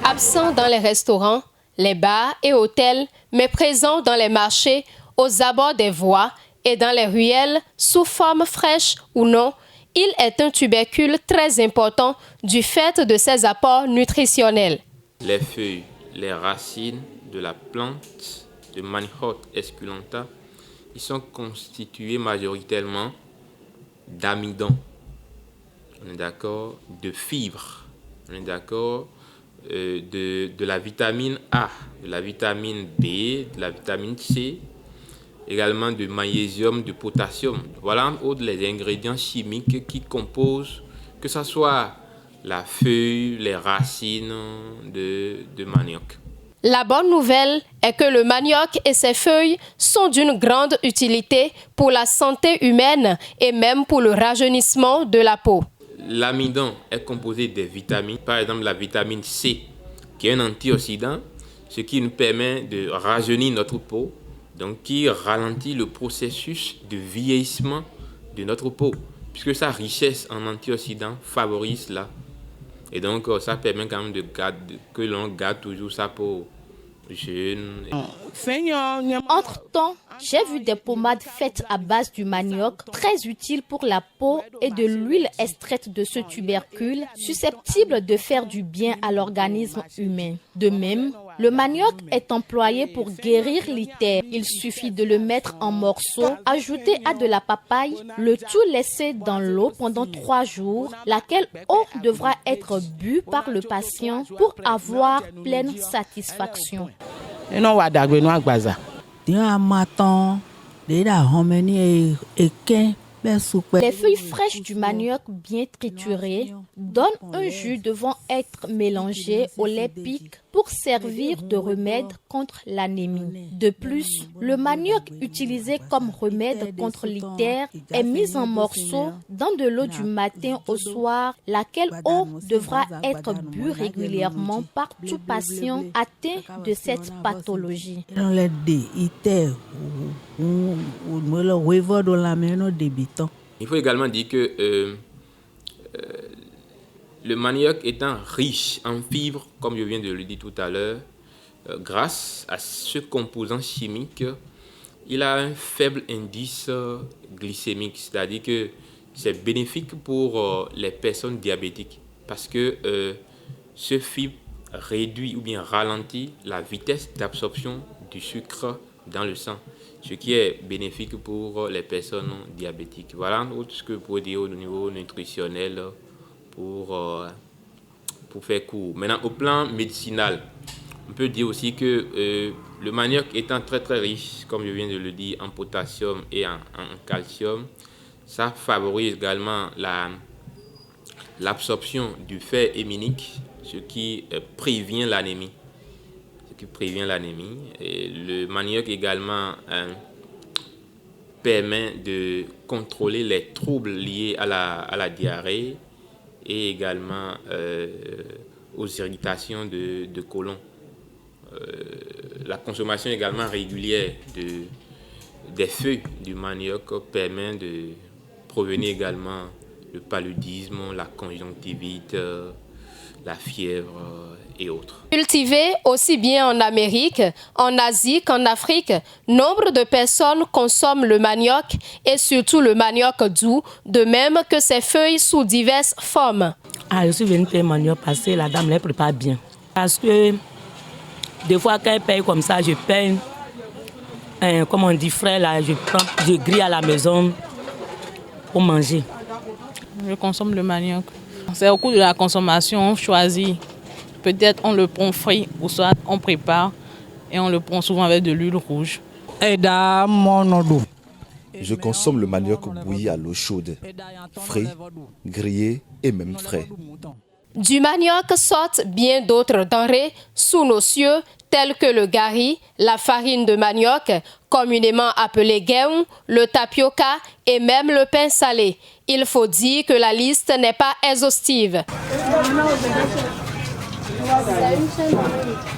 Absent dans les restaurants, les bars et hôtels, mais présent dans les marchés, aux abords des voies et dans les ruelles, sous forme fraîche ou non, il est un tubercule très important du fait de ses apports nutritionnels. Les feuilles, les racines de la plante de Manihot esculenta, ils sont constitués majoritairement d'amidon, on est d'accord, de fibres, on est d'accord, de la vitamine A, de la vitamine B, de la vitamine C, également de magnésium, de potassium. Voilà entre autres les ingrédients chimiques qui composent, que ce soit la feuille, les racines de manioc. La bonne nouvelle est que le manioc et ses feuilles sont d'une grande utilité pour la santé humaine et même pour le rajeunissement de la peau. L'amidon est composé des vitamines, par exemple la vitamine C, qui est un antioxydant, ce qui nous permet de rajeunir notre peau, donc qui ralentit le processus de vieillissement de notre peau, puisque sa richesse en antioxydants favorise cela. Et donc ça permet quand même que l'on garde toujours sa peau jeune. Entre-temps, j'ai vu des pommades faites à base du manioc, très utiles pour la peau, et de l'huile extraite de ce tubercule, susceptible de faire du bien à l'organisme humain. De même, le manioc est employé pour guérir l'ictère. Il suffit de le mettre en morceaux, ajouter à de la papaye, le tout laisser dans l'eau pendant 3 jours, laquelle eau devra être bue par le patient pour avoir pleine satisfaction. Les feuilles fraîches du manioc bien triturées donnent un jus devant être mélangé au lait pique pour servir de remède contre l'anémie. De plus, le manioc utilisé comme remède contre l'ictère est mis en morceaux dans de l'eau du matin au soir, laquelle eau devra être bue régulièrement par tout patient atteint de cette pathologie. Il faut également dire que le manioc étant riche en fibres, comme je viens de le dire tout à l'heure, grâce à ce composant chimique, il a un faible indice glycémique, c'est-à-dire que c'est bénéfique pour les personnes diabétiques parce que ce fibre réduit ou bien ralentit la vitesse d'absorption du sucre dans le sang, ce qui est bénéfique pour les personnes diabétiques. Voilà ce que je peux dire au niveau nutritionnel pour faire court. Maintenant, au plan médicinal, on peut dire aussi que le manioc étant très très riche, comme je viens de le dire, en potassium et en calcium, ça favorise également l'absorption du fer héminique, ce qui prévient l'anémie. Et le manioc également permet de contrôler les troubles liés à la diarrhée et également aux irritations de côlon. La consommation également régulière des feuilles du manioc permet de prévenir également le paludisme, la conjonctivite, la fièvre et autres. Cultivé aussi bien en Amérique, en Asie qu'en Afrique, nombre de personnes consomment le manioc et surtout le manioc doux, de même que ses feuilles sous diverses formes. Je suis venue payer manioc parce que la dame les prépare bien. Parce que des fois quand elle paye comme ça, je paye, comme on dit frais là, je grille à la maison pour manger. Je consomme le manioc. C'est au cours de la consommation, on choisit. Peut-être on le prend frit ou soit on prépare et on le prend souvent avec de l'huile rouge. Je consomme le manioc bouilli à l'eau chaude, frit, grillé et même frais. Du manioc sortent bien d'autres denrées sous nos cieux, telles que le gari, la farine de manioc, communément appelée guéon, le tapioca et même le pain salé. Il faut dire que la liste n'est pas exhaustive.